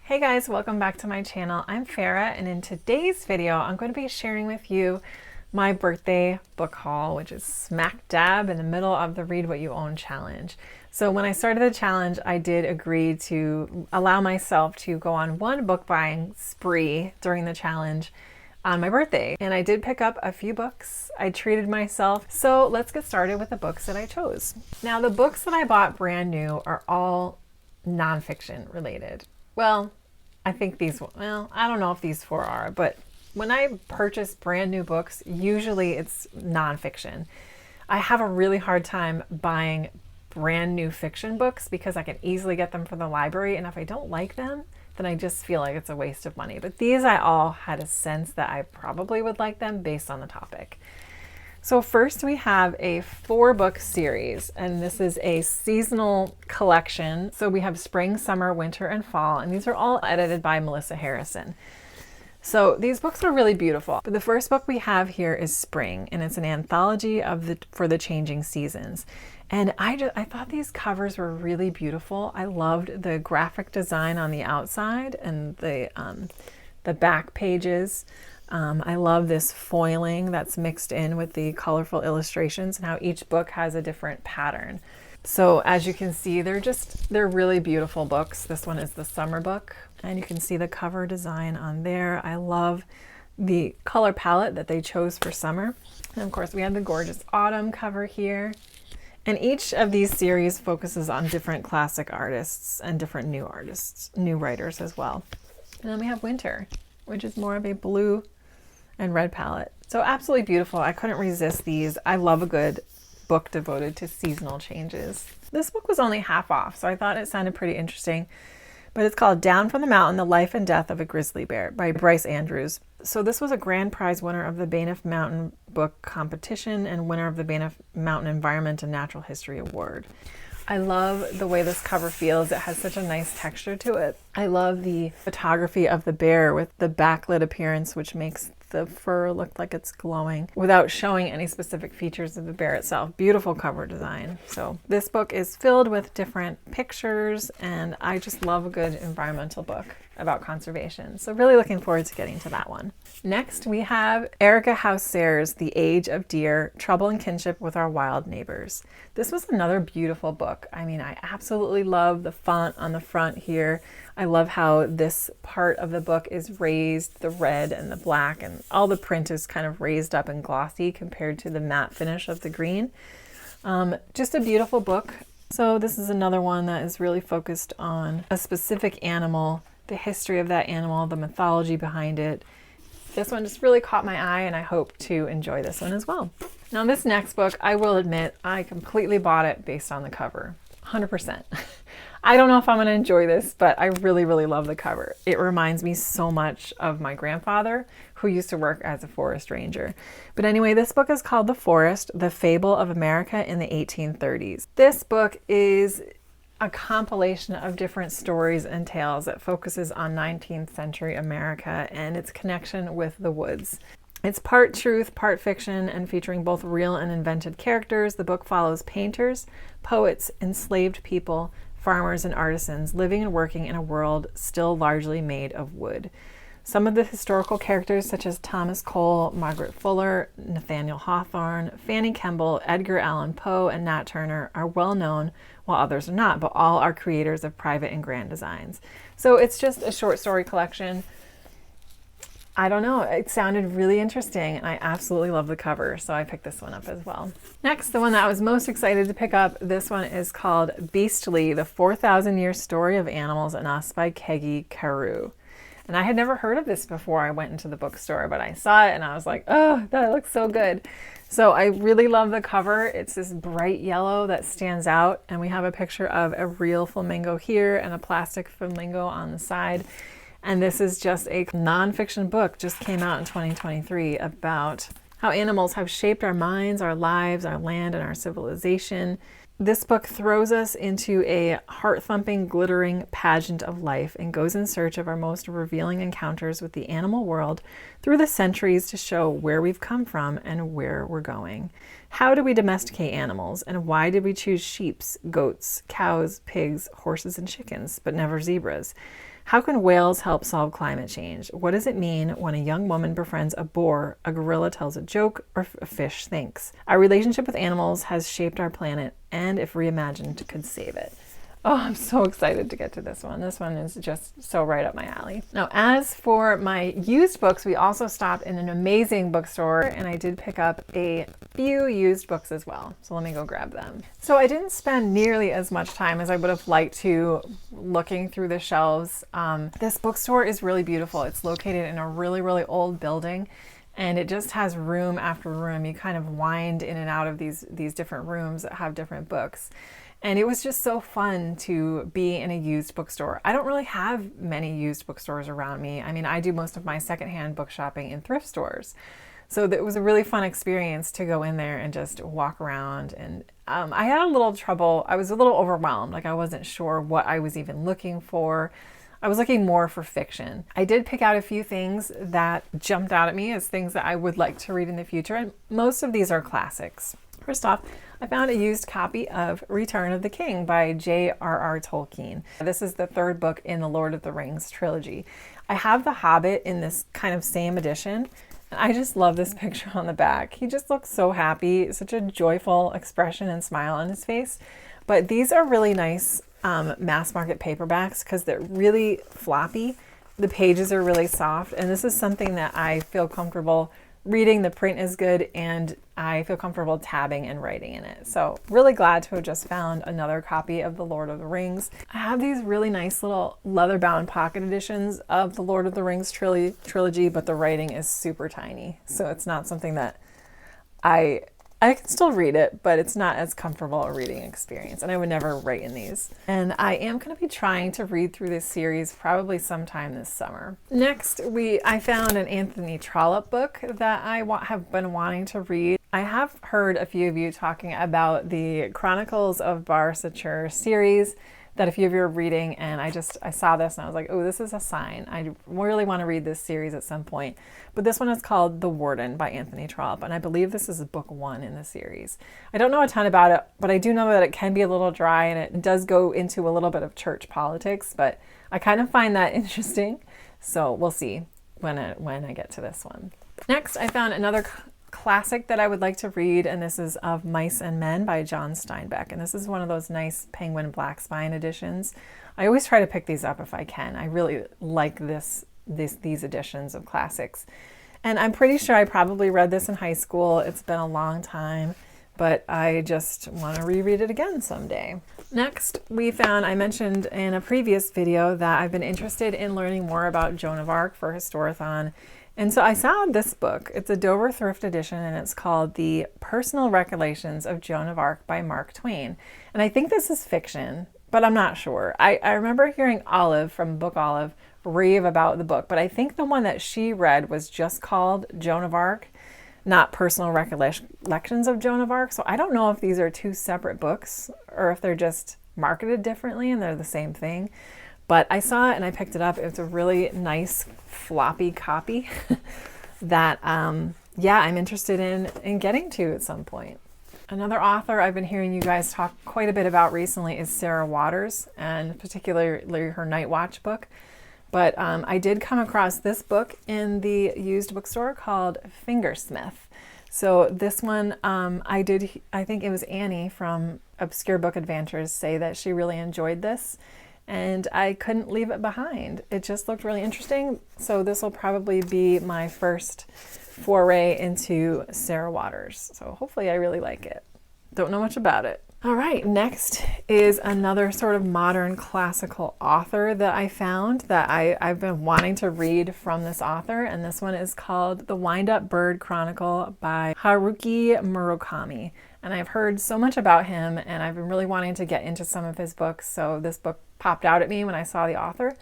Hey guys, welcome back to my channel. I'm Farrah, and in today's video, I'm going to be sharing with you my birthday book haul, which is smack dab in the middle of the Read What You Own challenge. So when I started the challenge, I did agree to allow myself to go on one book buying spree during the challenge on my birthday. And I did pick up a few books. I treated myself. So let's get started with the books that I chose. Now, the books that I bought brand new are all nonfiction related. Well, I think I don't know if these four are, but when I purchase brand new books, usually it's nonfiction. I have a really hard time buying brand new fiction books because I can easily get them from the library, and if I don't like them, then I just feel like it's a waste of money. But these I all had a sense that I probably would like them based on the topic. So first we have a 4-book series, and this is a seasonal collection. So we have spring, summer, winter, and fall, and these are all edited by Melissa Harrison. So these books are really beautiful. But the first book we have here is Spring, and it's an anthology for the changing seasons. And I thought these covers were really beautiful. I loved the graphic design on the outside and the back pages. I love this foiling that's mixed in with the colorful illustrations and how each book has a different pattern. So as you can see, they're really beautiful books. This one is the summer book, and you can see the cover design on there. I love the color palette that they chose for summer. And of course, we have the gorgeous autumn cover here. And each of these series focuses on different classic artists and different new writers as well. And then we have winter, which is more of a blue and red palette. So absolutely beautiful. I couldn't resist these. I love a good book devoted to seasonal changes. This book was only half off, so I thought it sounded pretty interesting. But it's called Down from the Mountain, The Life and Death of a Grizzly Bear by Bryce Andrews. So this was a grand prize winner of the Banff Mountain Book Competition and winner of the Banff Mountain Environment and Natural History Award. I love the way this cover feels. It has such a nice texture to it. I love the photography of the bear with the backlit appearance, which makes the fur look like it's glowing without showing any specific features of the bear itself. Beautiful cover design. So this book is filled with different pictures, and I just love a good environmental book about conservation. So really looking forward to getting to that one. Next, we have Erica House Sayres' The Age of Deer, Trouble and Kinship with Our Wild Neighbors. This was another beautiful book. I mean, I absolutely love the font on the front here. I love how this part of the book is raised, the red and the black, and all the print is kind of raised up and glossy compared to the matte finish of the green. Just a beautiful book. So this is another one that is really focused on a specific animal, the history of that animal, the mythology behind it. This one just really caught my eye, and I hope to enjoy this one as well. Now this next book, I will admit, I completely bought it based on the cover, 100%. I don't know if I'm going to enjoy this, but I really, really love the cover. It reminds me so much of my grandfather, who used to work as a forest ranger. But anyway, this book is called The Forest, The Fable of America in the 1830s. This book is a compilation of different stories and tales that focuses on 19th century America and its connection with the woods. It's part truth, part fiction, and featuring both real and invented characters. The book follows painters, poets, enslaved people, farmers, and artisans living and working in a world still largely made of wood. Some of the historical characters, such as Thomas Cole, Margaret Fuller, Nathaniel Hawthorne, Fanny Kemble, Edgar Allan Poe, and Nat Turner, are well known, while others are not, but all are creators of private and grand designs. So it's just a short story collection. I don't know, it sounded really interesting, and I absolutely love the cover, so I picked this one up as well. Next, the one that I was most excited to pick up, this one is called Beastly, The 4,000-Year Story of Animals and Us by Kegi Carew. And I had never heard of this before I went into the bookstore, but I saw it and I was like, oh, that looks so good. So I really love the cover. It's this bright yellow that stands out, and we have a picture of a real flamingo here and a plastic flamingo on the side. And this is just a nonfiction book, just came out in 2023, about how animals have shaped our minds, our lives, our land, and our civilization. This book throws us into a heart-thumping, glittering pageant of life and goes in search of our most revealing encounters with the animal world through the centuries to show where we've come from and where we're going. How do we domesticate animals, and why did we choose sheep, goats, cows, pigs, horses, and chickens, but never zebras? How can whales help solve climate change? What does it mean when a young woman befriends a boar, a gorilla tells a joke, or a fish thinks? Our relationship with animals has shaped our planet, and if reimagined, could save it. Oh, I'm so excited to get to this one. This one is just so right up my alley. Now, as for my used books, we also stopped in an amazing bookstore, and I did pick up a few used books as well. So let me go grab them. So I didn't spend nearly as much time as I would have liked to looking through the shelves. This bookstore is really beautiful. It's located in a really, really old building, and it just has room after room. You kind of wind in and out of these different rooms that have different books. And it was just so fun to be in a used bookstore. I don't really have many used bookstores around me. I mean, I do most of my secondhand book shopping in thrift stores. So it was a really fun experience to go in there and just walk around. And I had a little trouble. I was a little overwhelmed. Like I wasn't sure what I was even looking for. I was looking more for fiction. I did pick out a few things that jumped out at me as things that I would like to read in the future. And most of these are classics. First off, I found a used copy of Return of the King by J.R.R. Tolkien. This is the third book in the Lord of the Rings trilogy. I have The Hobbit in this kind of same edition. And I just love this picture on the back. He just looks so happy, such a joyful expression and smile on his face. But these are really nice mass market paperbacks because they're really floppy. The pages are really soft, and this is something that I feel comfortable reading. The print is good, and I feel comfortable tabbing and writing in it. So really glad to have just found another copy of The Lord of the Rings. I have these really nice little leather-bound pocket editions of The Lord of the Rings trilogy, but the writing is super tiny. So it's not something that I can still read it, but it's not as comfortable a reading experience, and I would never write in these. And I am going to be trying to read through this series probably sometime this summer. Next, I found an Anthony Trollope book that I have been wanting to read. I have heard a few of you talking about the Chronicles of Barsetshire series that a few of you are reading, and I saw this and I was like, oh, this is a sign. I really want to read this series at some point. But this one is called The Warden by Anthony Trollope, and I believe this is book 1 in the series. I don't know a ton about it, but I do know that it can be a little dry, and it does go into a little bit of church politics, but I kind of find that interesting. So we'll see when I get to this one. Next, I found another classic that I would like to read, and this is Of Mice and Men by John Steinbeck, and this is one of those nice Penguin Black Spine editions. I always try to pick these up if I can. I really like these editions of classics, and I'm pretty sure I probably read this in high school. It's been a long time, but I just want to reread it again someday. Next, I mentioned in a previous video that I've been interested in learning more about Joan of Arc for Historathon. And so I found this book. It's a Dover Thrift edition, and it's called The Personal Recollections of Joan of Arc by Mark Twain. And I think this is fiction, but I'm not sure. I remember hearing Olive from Book Olive rave about the book, but I think the one that she read was just called Joan of Arc, not Personal Recollections of Joan of Arc. So I don't know if these are two separate books or if they're just marketed differently and they're the same thing. But I saw it and I picked it up. It's a really nice floppy copy that, I'm interested in getting to at some point. Another author I've been hearing you guys talk quite a bit about recently is Sarah Waters, and particularly her Night Watch book. But I did come across this book in the used bookstore called Fingersmith. So this one, I think it was Annie from Obscure Book Adventures say that she really enjoyed this. And I couldn't leave it behind. It just looked really interesting. So this will probably be my first foray into Sarah Waters. So hopefully I really like it. Don't know much about it. All right, next is another sort of modern classical author that I found that I've been wanting to read from this author. And this one is called The Wind-Up Bird Chronicle by Haruki Murakami. And I've heard so much about him, and I've been really wanting to get into some of his books. So this book popped out at me when I saw the author.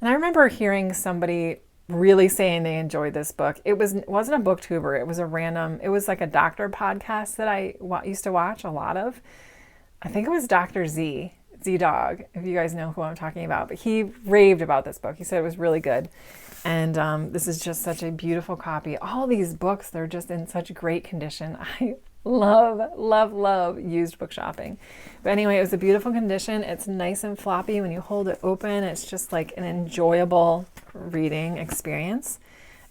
And I remember hearing somebody really saying they enjoyed this book. It wasn't a booktuber. It was like a doctor podcast that I used to watch a lot of. I think it was Dr. Z-Dog, if you guys know who I'm talking about. But he raved about this book. He said it was really good. And this is just such a beautiful copy. All these books, they're just in such great condition. Love, love, love used book shopping. But anyway, it was a beautiful condition. It's nice and floppy when you hold it open. It's just like an enjoyable reading experience.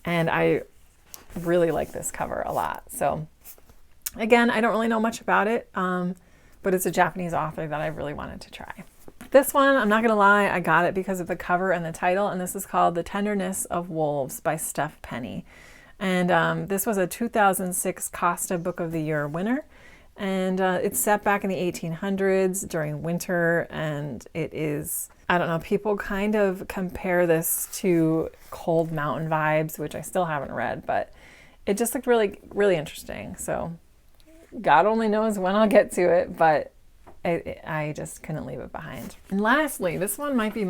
And I really like this cover a lot. So again, I don't really know much about it, but it's a Japanese author that I really wanted to try. This one, I'm not going to lie, I got it because of the cover and the title, and this is called The Tenderness of Wolves by Steph Penny. And this was a 2006 Costa Book of the Year winner. And it's set back in the 1800s during winter, and it is, I don't know, people kind of compare this to Cold Mountain vibes, which I still haven't read, but it just looked really, really interesting. So God only knows when I'll get to it, but I just couldn't leave it behind. And lastly, this one might be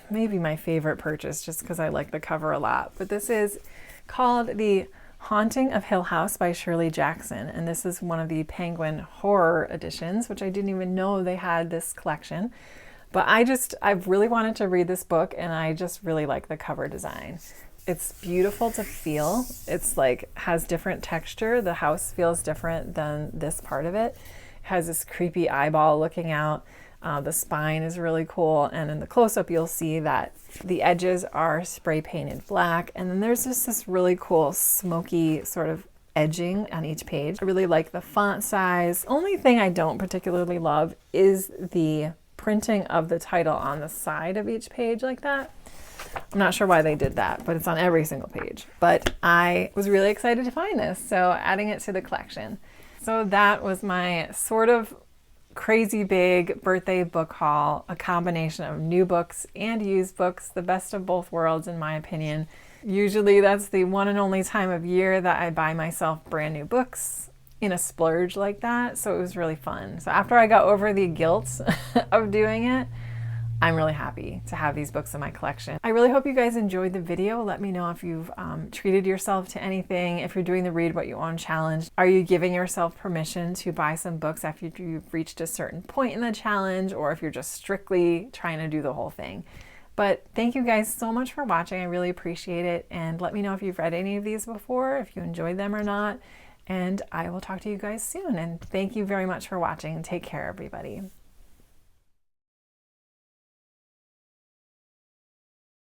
maybe my favorite purchase just because I like the cover a lot, but this is called The Haunting of Hill House by Shirley Jackson. And this is one of the Penguin horror editions, which I didn't even know they had this collection. But I've really wanted to read this book, and I just really like the cover design. It's beautiful to feel. It's like has different texture. The house feels different than this part of it. It has this creepy eyeball looking out. The spine is really cool, and in the close-up you'll see that the edges are spray painted black, and then there's just this really cool smoky sort of edging on each page. I really like the font size. Only thing I don't particularly love is the printing of the title on the side of each page like that. I'm not sure why they did that, but it's on every single page. But I was really excited to find this, so adding it to the collection. So that was my sort of crazy big birthday book haul, a combination of new books and used books, the best of both worlds in my opinion. Usually that's the one and only time of year that I buy myself brand new books in a splurge like that, so it was really fun. So after I got over the guilt of doing it, I'm really happy to have these books in my collection. I really hope you guys enjoyed the video. Let me know if you've treated yourself to anything, if you're doing the Read What You Own challenge. Are you giving yourself permission to buy some books after you've reached a certain point in the challenge, or if you're just strictly trying to do the whole thing? But thank you guys so much for watching. I really appreciate it. And let me know if you've read any of these before, if you enjoyed them or not. And I will talk to you guys soon. And thank you very much for watching. Take care, everybody.